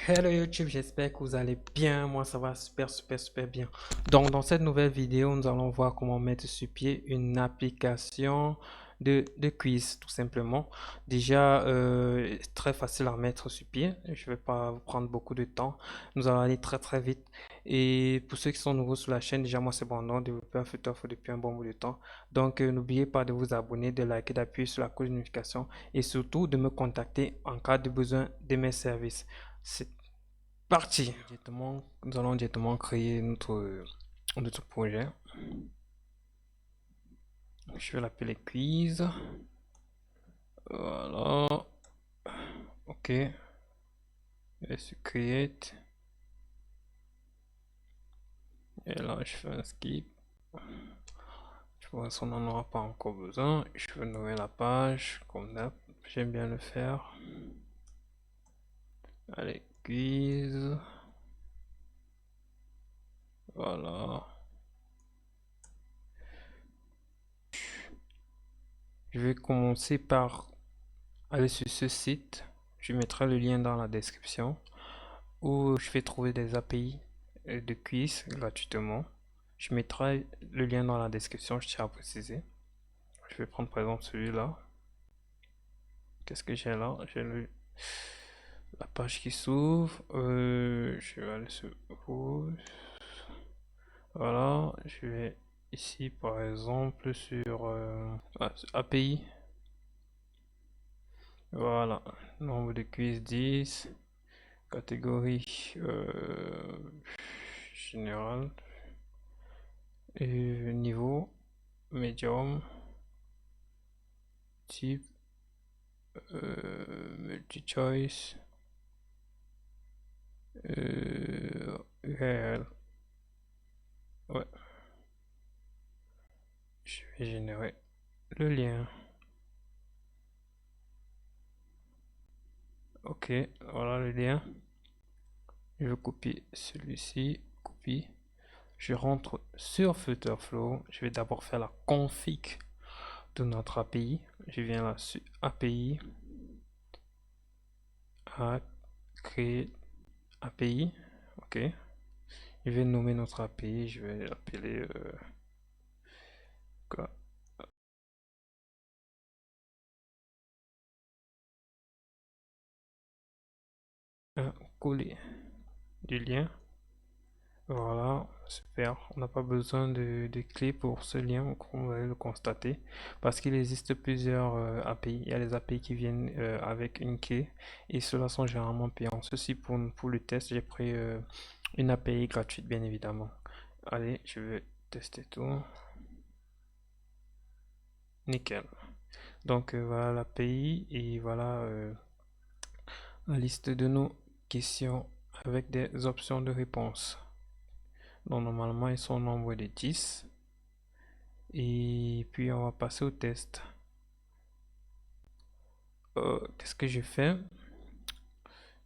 Hello YouTube, j'espère que vous allez bien. Moi, ça va super bien. Donc, dans cette nouvelle vidéo, nous allons voir comment mettre sur pied une application de quiz, tout simplement. Déjà, très facile à mettre sur pied. Je vais pas vous prendre beaucoup de temps. Nous allons aller très vite. Et pour ceux qui sont nouveaux sur la chaîne, déjà, moi, c'est Brandon, développeur Futurfo depuis un bon bout de temps. Donc, n'oubliez pas de vous abonner, de liker, d'appuyer sur la cloche de notification et surtout de me contacter en cas de besoin de mes services. C'est parti. Nous allons directement créer notre projet. Je vais l'appeler quiz. Voilà. Ok. Et sur create. Et là, je fais un skip. Je pense qu'on n'en aura pas encore besoin. Je vais nommer la page comme d'hab. J'aime bien le faire. Allez, quiz. Voilà. Je vais commencer par aller sur ce site. Je mettrai le lien dans la description où je vais trouver des API de quiz gratuitement. Je mettrai le lien dans la description, je tiens à préciser. Je vais prendre par exemple celui-là. Qu'est-ce que j'ai là? J'ai la page qui s'ouvre. Je vais aller sur voilà, je vais ici par exemple sur API. Voilà, nombre de quiz 10, catégorie générale et niveau médium, type multi-choice, URL. Ouais, je vais générer le lien. Ok, voilà le lien. Je vais copier celui-ci, copie. Je rentre sur Flutterflow. Je vais d'abord faire la config de notre API. Je viens là sur API, à créer API. Ok. Je vais nommer notre API. Je vais l'appeler quoi? Un coller du lien. Voilà, super. On n'a pas besoin de clés pour ce lien, comme vous allez le constater, parce qu'il existe plusieurs API. Il y a les API qui viennent avec une clé et ceux-là sont généralement payants. Ceci pour le test, j'ai pris une API gratuite, bien évidemment. Allez, je vais tester tout. Nickel. Donc voilà l'API et voilà la liste de nos questions avec des options de réponse. Donc normalement, ils sont au nombre de 10. Et puis on va passer au test. Qu'est-ce que je fais?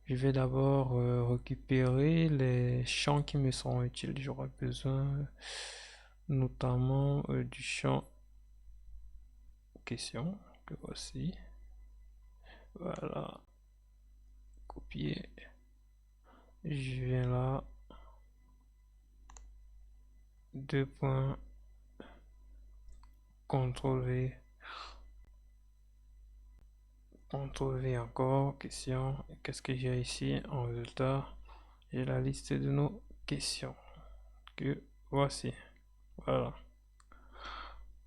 Je vais d'abord récupérer les champs qui me sont utiles. J'aurai besoin notamment du champ question que voici. Voilà, copier. Je viens là, deux points, CTRL V, CTRL V encore, question. Qu'est-ce que j'ai ici en résultat? J'ai la liste de nos questions que voici. Voilà.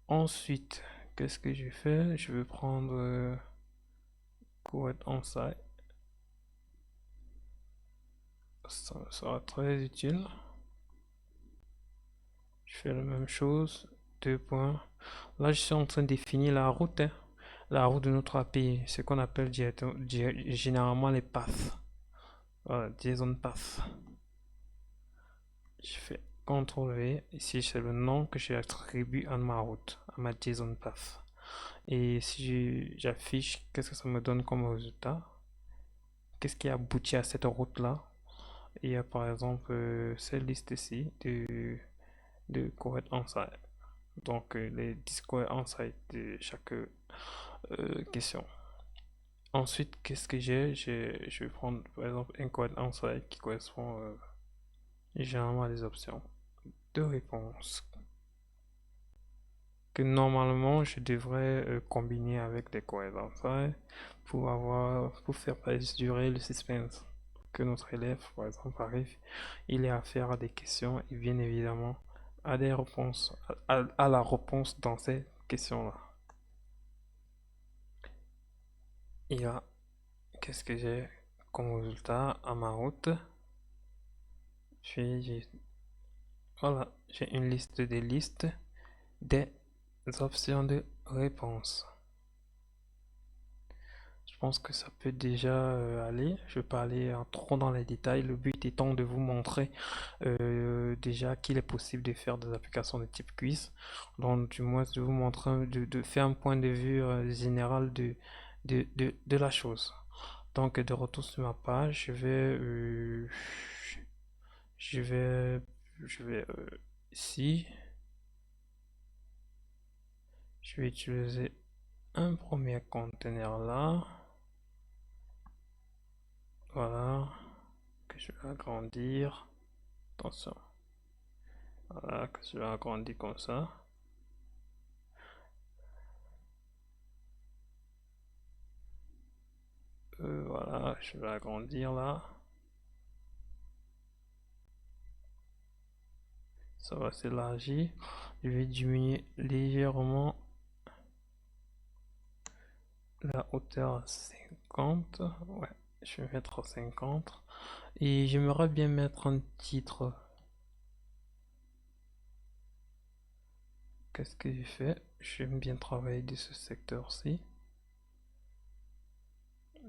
Ensuite, qu'est-ce que je fais? Je vais prendre Quote on-site. Ça sera très utile. Je fais la même chose. Deux points. Là, je suis en train de définir la route, hein. La route de notre API. Ce qu'on appelle généralement les paths. Voilà, JSON path. Je fais CTRL V. Ici, c'est le nom que j'attribue à ma route, à ma JSON path. Et si j'affiche, qu'est-ce que ça me donne comme résultat? Qu'est-ce qui aboutit à cette route-là? Il y a par exemple cette liste ici de correct on-site. Donc les 10 correct on-site de chaque question. Ensuite, qu'est-ce que je vais prendre par exemple un code en slide qui correspond généralement à des options de réponse que normalement je devrais combiner avec des codes en slide pour faire durer le suspense. Que notre élève, par exemple, arrive, il ait affaire à des questions et bien évidemment à des réponses, à la réponse dans ces questions-là. Et là, qu'est-ce que j'ai comme résultat à ma route? J'ai, voilà, j'ai une liste des listes des options de réponse. Je pense que ça peut déjà aller. Je vais pas aller trop dans les détails. Le but étant de vous montrer déjà qu'il est possible de faire des applications de type quiz. Donc, du moins, de vous montrer, de faire un point de vue général de la chose. Donc, de retour sur ma page, je vais, je vais ici, je vais utiliser un premier conteneur là. Voilà, que je vais agrandir. Attention. Voilà, que je vais agrandir comme ça. Voilà, je vais agrandir là. Ça va s'élargir. Je vais diminuer légèrement la hauteur à 50. Ouais, je vais mettre à 50. Et j'aimerais bien mettre un titre. Qu'est-ce que j'ai fait? J'aime bien travailler de ce secteur-ci.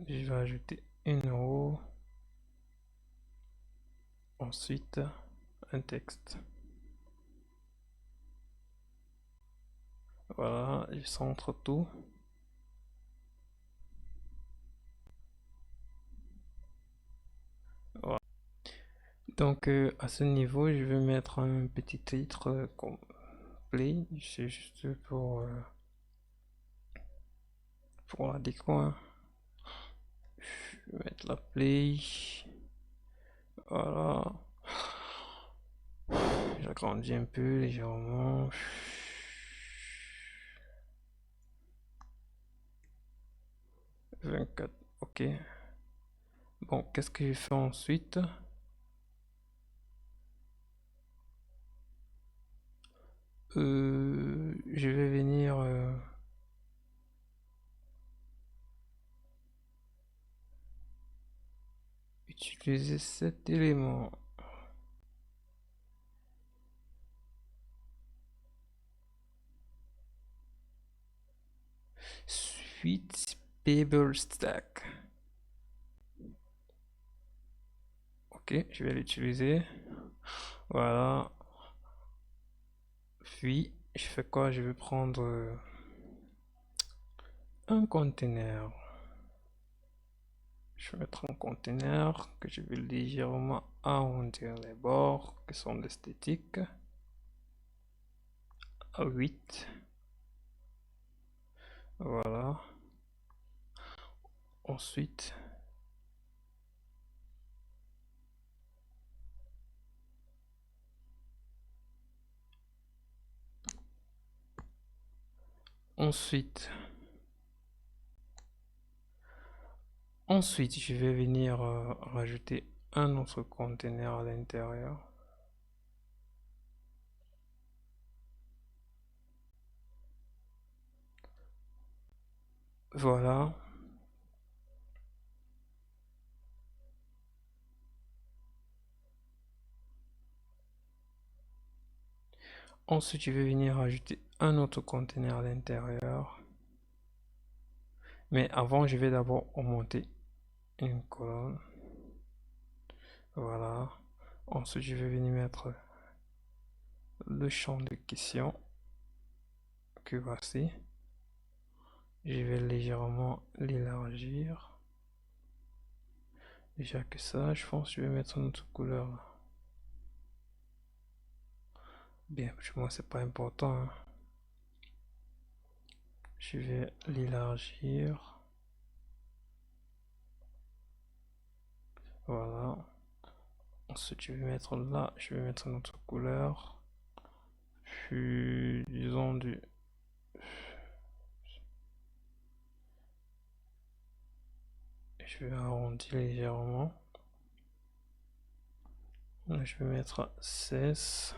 Je vais ajouter une row. Ensuite, un texte. Voilà, je centre tout. Voilà. Donc à ce niveau, je vais mettre un petit titre complet. C'est juste pour la déco, hein. Je vais mettre la play. Voilà. J'agrandis un peu légèrement. 24. Ok. Bon, qu'est-ce que je fais ensuite? Je vais venir utiliser cet élément. Suite Paper Stack. Ok, je vais l'utiliser. Voilà. Puis, je fais quoi? Je vais prendre un conteneur. Je vais mettre un conteneur que je vais légèrement arrondir les bords qui sont esthétiques à 8. Voilà. Ensuite, ensuite, ensuite, je vais venir rajouter un autre conteneur à l'intérieur. Voilà. Ensuite, je vais venir rajouter un autre conteneur à l'intérieur. Mais avant, je vais d'abord augmenter une colonne. Voilà. Ensuite, je vais venir mettre le champ de question que voici. Je vais légèrement l'élargir. Déjà que ça, je pense que je vais mettre une autre couleur là. Bien, moi c'est pas important, hein. Je vais l'élargir. Voilà. Ensuite, je vais mettre là, je vais mettre notre couleur. Puis, disons je vais arrondir légèrement. Là, je vais mettre 16.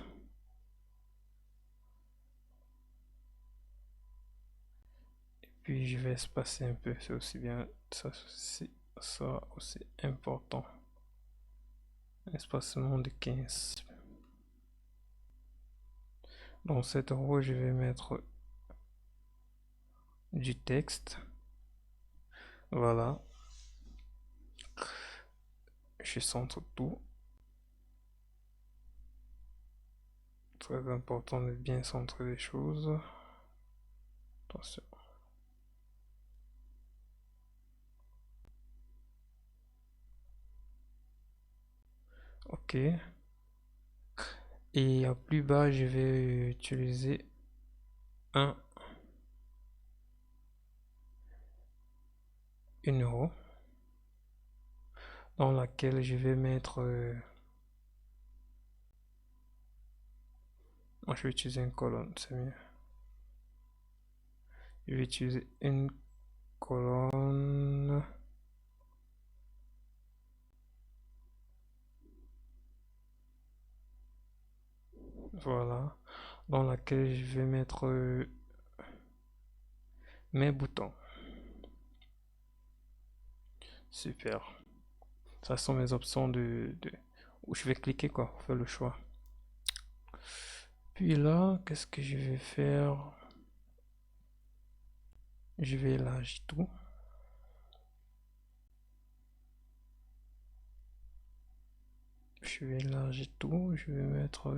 Et puis, je vais espacer un peu. C'est aussi bien, ça aussi important. Espacement de 15. Dans cette roue, je vais mettre du texte. Voilà. Je centre tout. Très important de bien centrer les choses. Attention. Ok. Et à plus bas, je vais utiliser une roue dans laquelle je vais mettre... je vais utiliser une colonne, c'est mieux. Je vais utiliser une colonne. Voilà. Dans laquelle je vais mettre mes boutons. Super. Ça sont mes options où je vais cliquer quoi, pour faire le choix. Puis là, qu'est-ce que je vais faire? Je vais élargir tout. Je vais élargir tout. Je vais mettre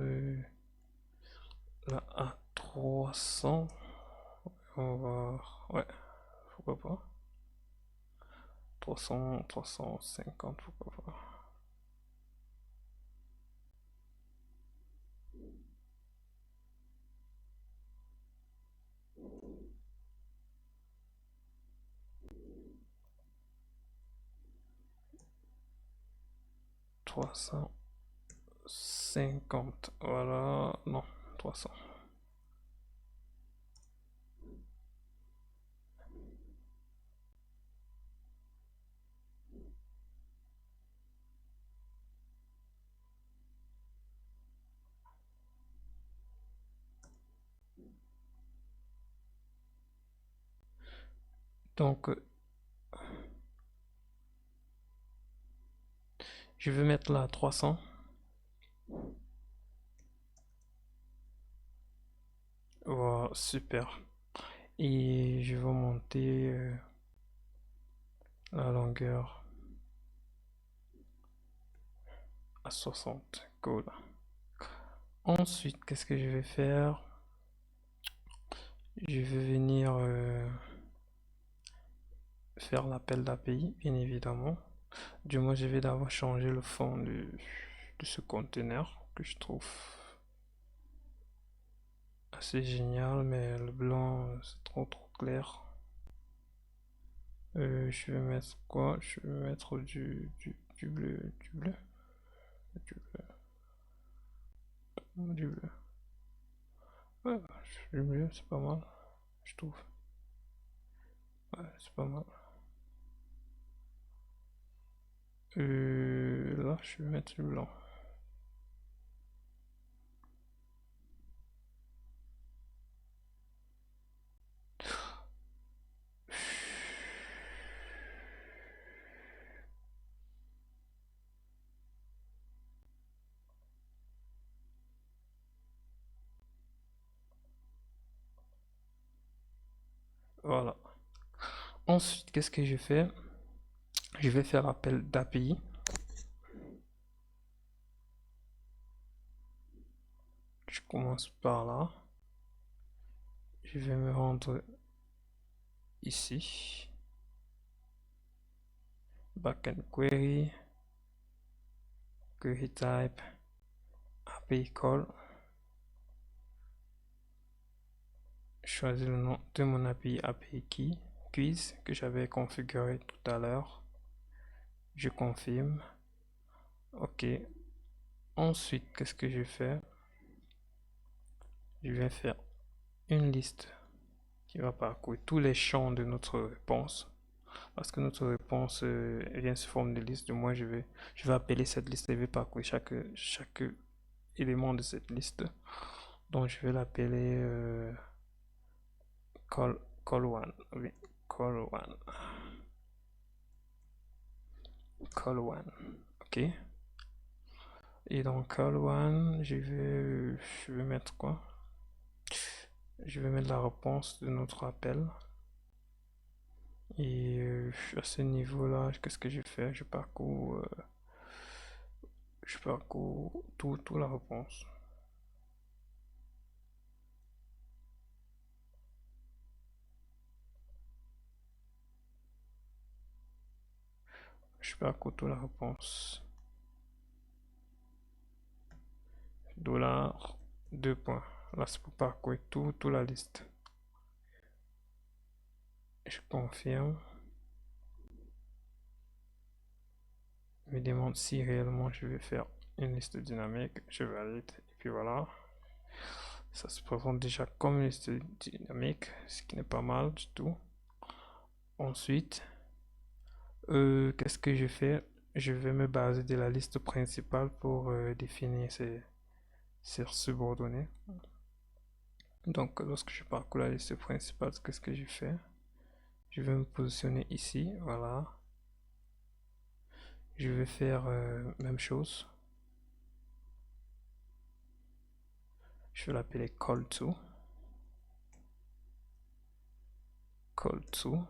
là à 300. On va... Ouais, pourquoi pas. 300, 350, pourquoi pas. 350, voilà, non, 300. 'Donc, je vais mettre là 300. Voilà, super. Et je vais monter la longueur à 60. Cool. Ensuite, qu'est-ce que je vais faire? Je vais venir faire l'appel d'API, bien évidemment. Du moins, je vais d'abord changer le fond de ce conteneur que je trouve assez génial, mais le blanc, c'est trop clair. Je vais mettre quoi? Je vais mettre du bleu, du bleu, du bleu. Ouais, du bleu, c'est pas mal, je trouve. Ouais, c'est pas mal. Là, je vais mettre du blanc. Voilà. Ensuite, qu'est-ce que je fais? Je vais faire appel d'API. Je commence par là. Je vais me rendre ici. Backend query, query type, API call. Choisis le nom de mon API quiz que j'avais configuré tout à l'heure. Je confirme. Ok. Ensuite, qu'est-ce que je fais? Je vais faire une liste qui va parcourir tous les champs de notre réponse. Parce que notre réponse vient sous forme de liste. Du moins, je vais appeler cette liste et je vais parcourir chaque élément de cette liste. Donc, je vais l'appeler call one. Oui, call one. Call one. Ok. Et dans call one, je vais mettre quoi? Je vais mettre la réponse de notre appel. Et à ce niveau-là, qu'est-ce que je fais? Je parcours tout la réponse. Je parcours toute la réponse. Dollar, 2 points. Là, c'est pour parcourir toute la liste. Je confirme. Il me demande si réellement je vais faire une liste dynamique. Je valide. Et puis voilà. Ça se présente déjà comme une liste dynamique, ce qui n'est pas mal du tout. Ensuite, qu'est-ce que je fais? Je vais me baser de la liste principale pour définir ces subordonnées. Donc, lorsque je parcours la liste principale, qu'est-ce que je fais? Je vais me positionner ici, voilà. Je vais faire même chose. Je vais l'appeler call to. Call to,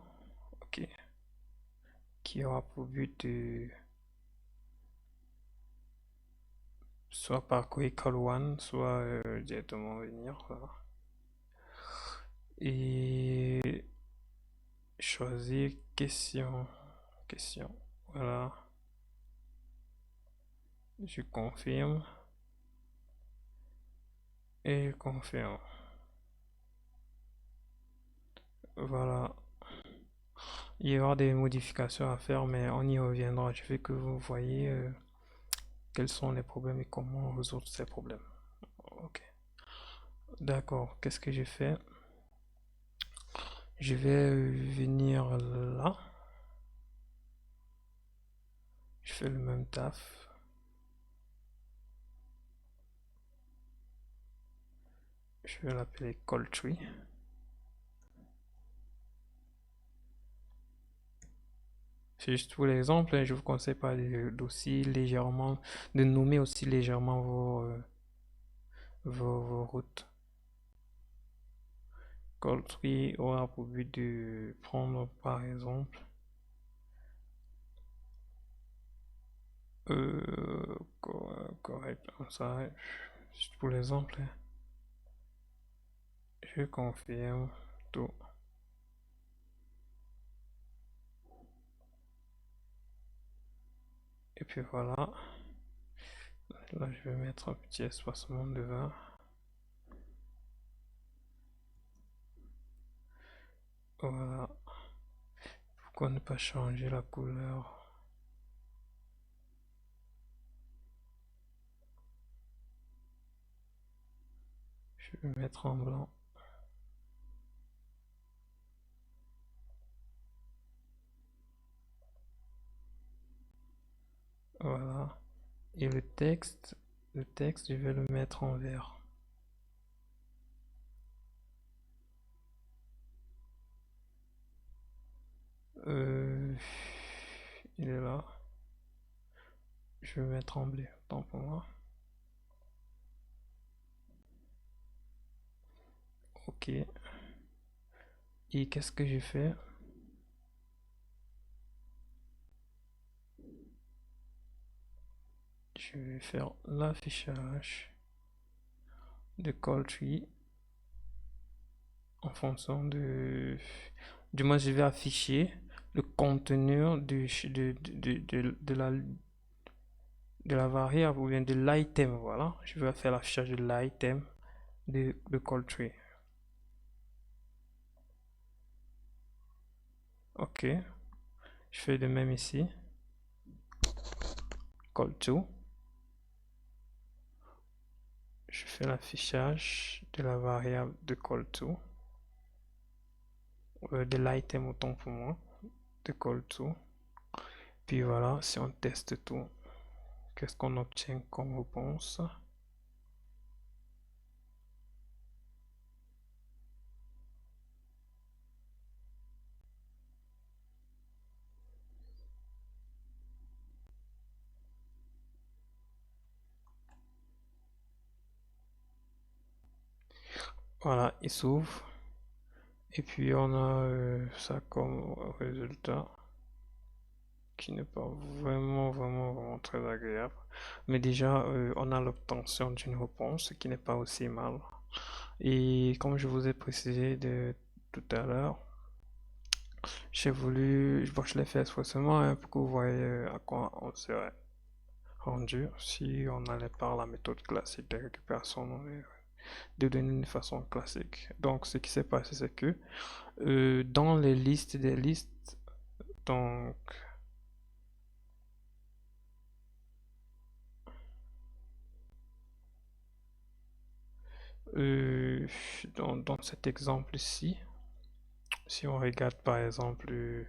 ok. Qui aura pour but de soit parcourir call one, soit directement venir, voilà. Et choisir question, voilà. Je confirme et je confirme. Voilà. Il y aura des modifications à faire, mais on y reviendra. Je veux que vous voyez quels sont les problèmes et comment résoudre ces problèmes. Ok. D'accord. Qu'est-ce que j'ai fait? Je vais venir là. Je fais le même taf. Je vais l'appeler call tree. C'est juste pour l'exemple, hein, je vous conseille pas de nommer aussi légèrement vos routes. Call tree aura pour but de prendre par exemple correct, ça, juste pour l'exemple, hein. Je confirme tout. Et puis voilà. Là, je vais mettre un petit espacement devant. Voilà. Pourquoi ne pas changer la couleur? Je vais mettre en blanc. Voilà. Et le texte, je vais le mettre en vert. Euh, il est là. Je vais mettre en bleu, tant pour moi. Ok. Et qu'est-ce que j'ai fait? Je vais faire l'affichage de call tree en fonction du moins je vais afficher le contenu de la variable ou bien de l'item, voilà. Je vais faire l'affichage de l'item de call tree. Ok. Je fais de même ici. Call to. je fais l'affichage de la variable de call2, de l'item autant pour moi, de call2. Puis voilà, si on teste tout, qu'est-ce qu'on obtient comme réponse? Voilà, il s'ouvre. Et puis on a ça comme résultat qui n'est pas vraiment très agréable. Mais déjà, on a l'obtention d'une réponse qui n'est pas aussi mal. Et comme je vous ai précisé tout à l'heure, bon, je l'ai fait expressément hein, pour que vous voyez à quoi on serait rendu si on allait par la méthode classique de récupération de données de façon classique. Donc, ce qui s'est passé, c'est que dans les listes des listes, donc, euh, dans cet exemple-ci, si on regarde par exemple,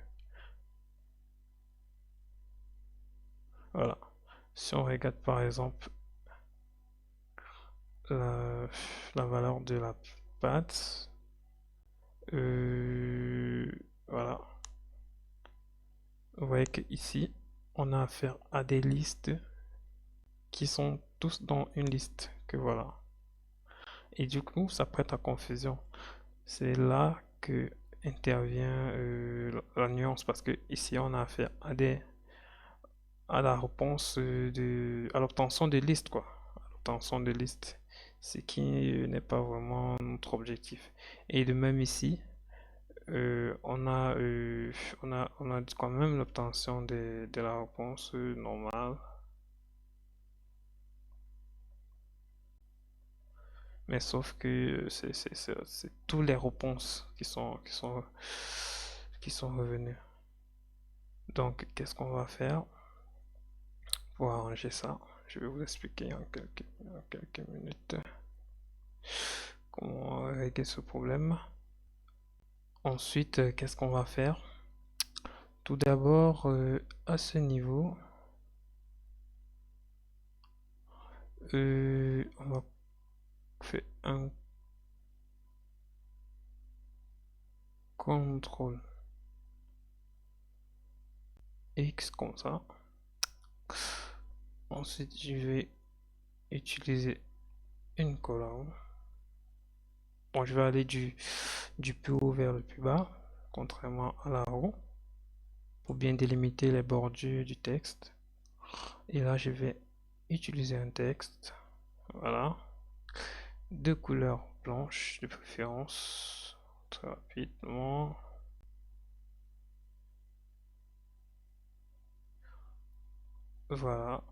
voilà, si on regarde par exemple la, la valeur de la patte, euh, voilà, vous voyez que ici, on a affaire à des listes qui sont tous dans une liste, que voilà. Et du coup, ça prête à confusion. C'est là que intervient la nuance parce que ici on a affaire à la réponse à l'obtention de listes quoi, à l'obtention de listes, ce qui n'est pas vraiment notre objectif. Et de même ici, on a quand même l'obtention de la réponse normale, mais sauf que c'est toutes les réponses qui sont revenues. Donc, qu'est-ce qu'on va faire pour arranger ça? Je vais vous expliquer en quelques minutes comment régler ce problème. Ensuite, qu'est-ce qu'on va faire? Tout d'abord, à ce niveau, on va faire un contrôle X comme ça. Ensuite, je vais utiliser une colonne. Bon, je vais aller du plus haut vers le plus bas, contrairement à la roue, pour bien délimiter les bordures du texte. Et là, je vais utiliser un texte, voilà, de couleur blanche de préférence, très rapidement. Voilà.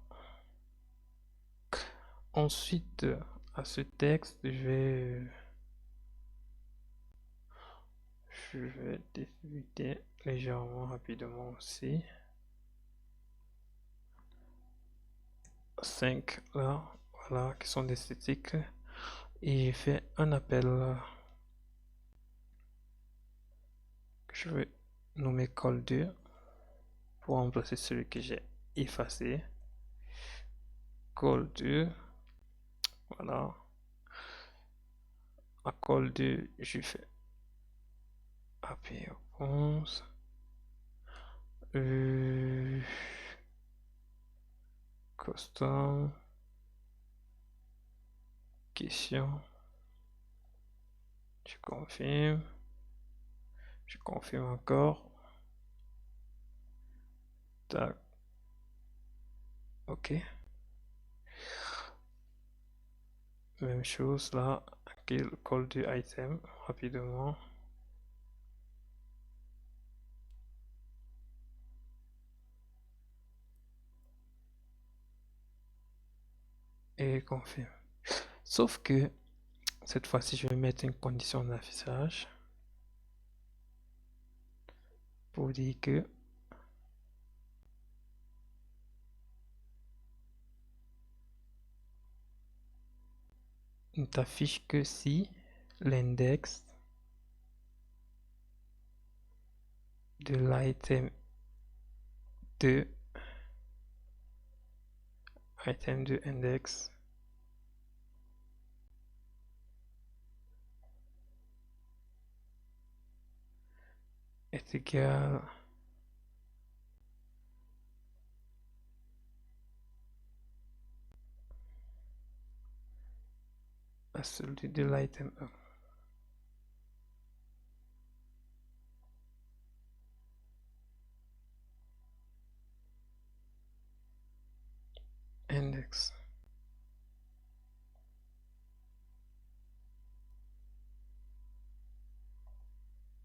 Ensuite, à ce texte, je vais délimiter légèrement rapidement aussi. 5 là, voilà, qui sont des statiques. Et j'ai fait un appel que je vais nommer call2 pour remplacer celui que j'ai effacé. Call2, voilà. À call2, je fais API réponse. Custom question. Je confirme. Je confirme encore. Tac. Ok. Même chose là. Call du item rapidement. Et confirme. Sauf que cette fois-ci, je vais mettre une condition d'affichage pour dire que ne t'affiche que si l'index de l'item 2, item 2 index est égal à celui de l'item 1. Index.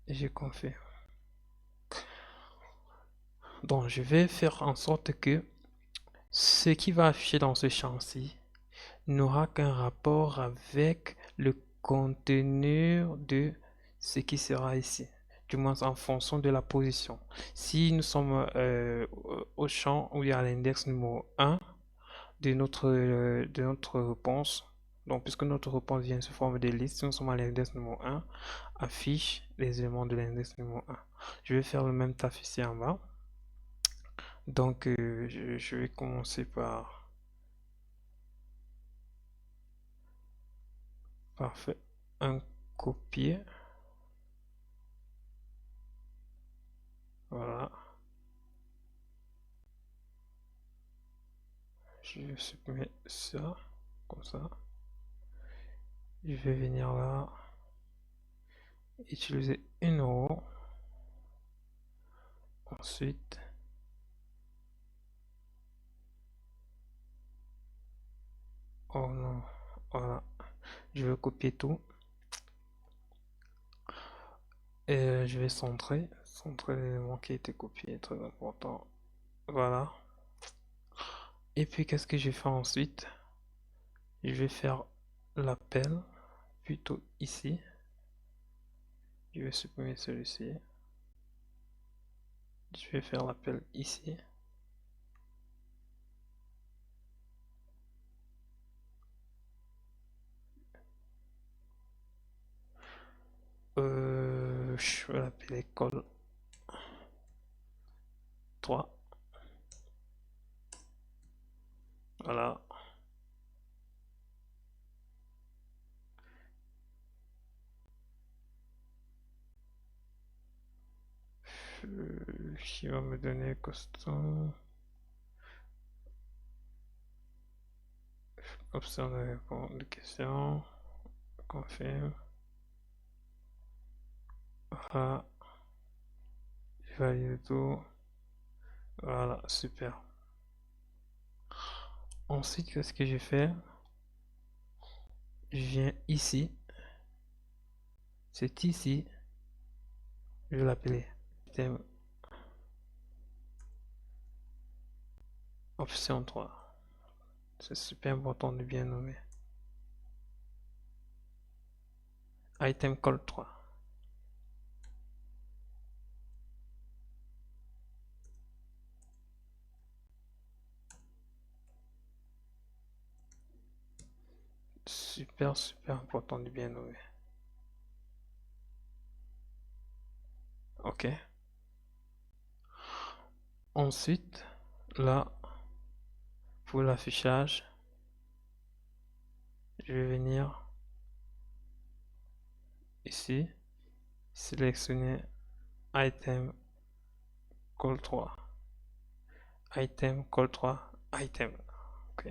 Et je confirme. Donc, je vais faire en sorte que ce qui va afficher dans ce champ-ci n'aura qu'un rapport avec le contenu de ce qui sera ici, du moins en fonction de la position. Si nous sommes au champ où il y a l'index numéro 1 de notre réponse, donc puisque notre réponse vient sous forme de liste, si nous sommes à l'index numéro 1, affiche les éléments de l'index numéro 1. Je vais faire le même taf ici en bas. Donc, je vais commencer par faire un copier. Voilà. Je vais supprimer ça, comme ça. Je vais venir là, utiliser une roue. Ensuite, oh non, voilà. Je vais copier tout. Et je vais centrer l'élément qui a été copié, très important. Voilà. Et puis, qu'est-ce que je vais faire ensuite? Je vais faire l'appel, plutôt ici. Je vais supprimer celui-ci. Je vais faire l'appel ici. Je vais l'appeler call 3. Voilà. Qui va me donner custom option de question, confirme, voilà, je valide tout, voilà, super. Ensuite, qu'est-ce que je fais? Je viens ici, c'est ici, je vais l'appeler item option 3. C'est super important de bien nommer. Item call 3. Super, super important de bien nommer. Ok. Ensuite, là, pour l'affichage, je vais venir ici, sélectionner item call 3. Item call 3, item. Ok.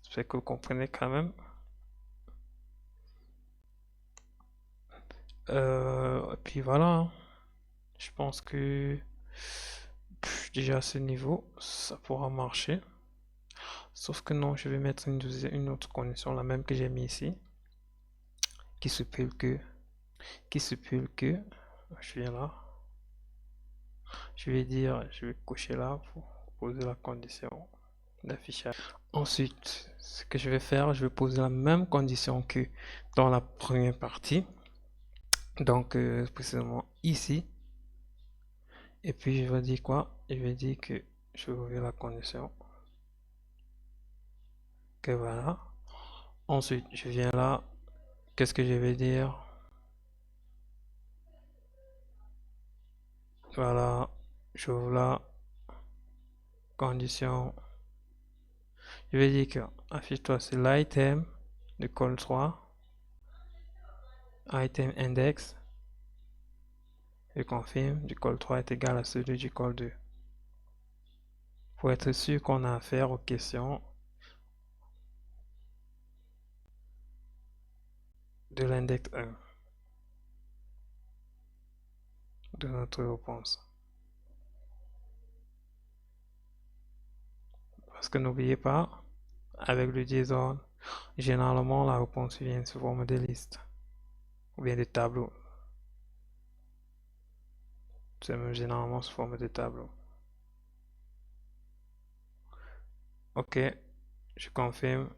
J'espère que vous comprenez quand même. Et puis voilà, hein. Je pense que déjà à ce niveau, ça pourra marcher. Sauf que non, je vais mettre une autre condition, la même que j'ai mis ici, qui se peut que, je viens là, je vais dire, je vais cocher là pour poser la condition d'affichage. Ensuite, ce que je vais faire, je vais poser la même condition que dans la première partie. Donc, précisément ici. Et puis, je vais dire quoi? Je vais dire que je vais ouvrir la condition. Que voilà. Ensuite, je viens là. Qu'est-ce que je vais dire? Voilà, j'ouvre là, condition. Je vais dire que affiche-toi sur l'item de col 3, item index. Je confirme, du col 3 est égal à celui du col 2. Pour être sûr qu'on a affaire aux questions de l'index 1 de notre réponse. Parce que n'oubliez pas, avec le désordre, généralement la réponse vient sous forme de liste ou bien de tableau. C'est même généralement sous forme de tableau. Ok, je confirme.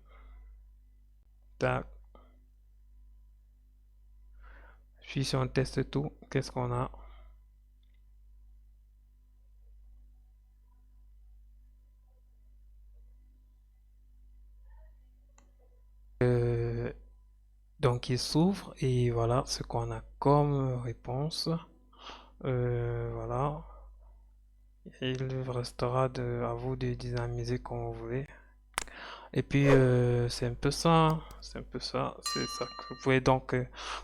Tac. Puis si on teste tout, qu'est-ce qu'on a? Euh, donc il s'ouvre et voilà ce qu'on a comme réponse. Voilà. Il restera à vous de dynamiser comme vous voulez. Et puis c'est un peu ça, hein. C'est un peu ça, c'est ça que vous pouvez donc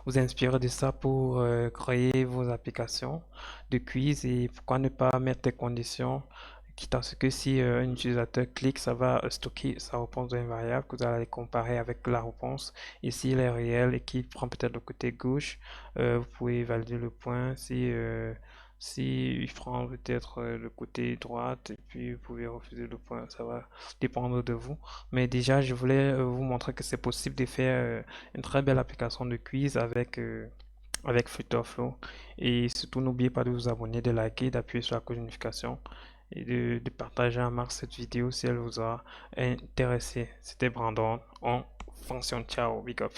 vous inspirer de ça pour créer vos applications de quiz et pourquoi ne pas mettre des conditions, quitte à ce que si un utilisateur clique, ça va stocker sa réponse d'une variable que vous allez comparer avec la réponse. Et s'il est réel et qu'il prend peut-être le côté gauche, vous pouvez valider le point. Si il prend peut-être le côté droite et puis vous pouvez refuser le point, ça va dépendre de vous. Mais déjà, je voulais vous montrer que c'est possible de faire une très belle application de quiz avec Flutterflow. Et surtout, n'oubliez pas de vous abonner, de liker, d'appuyer sur la cloche de notification et de partager un max cette vidéo si elle vous a intéressé. C'était Brandon. On fonctionne. Ciao, big up.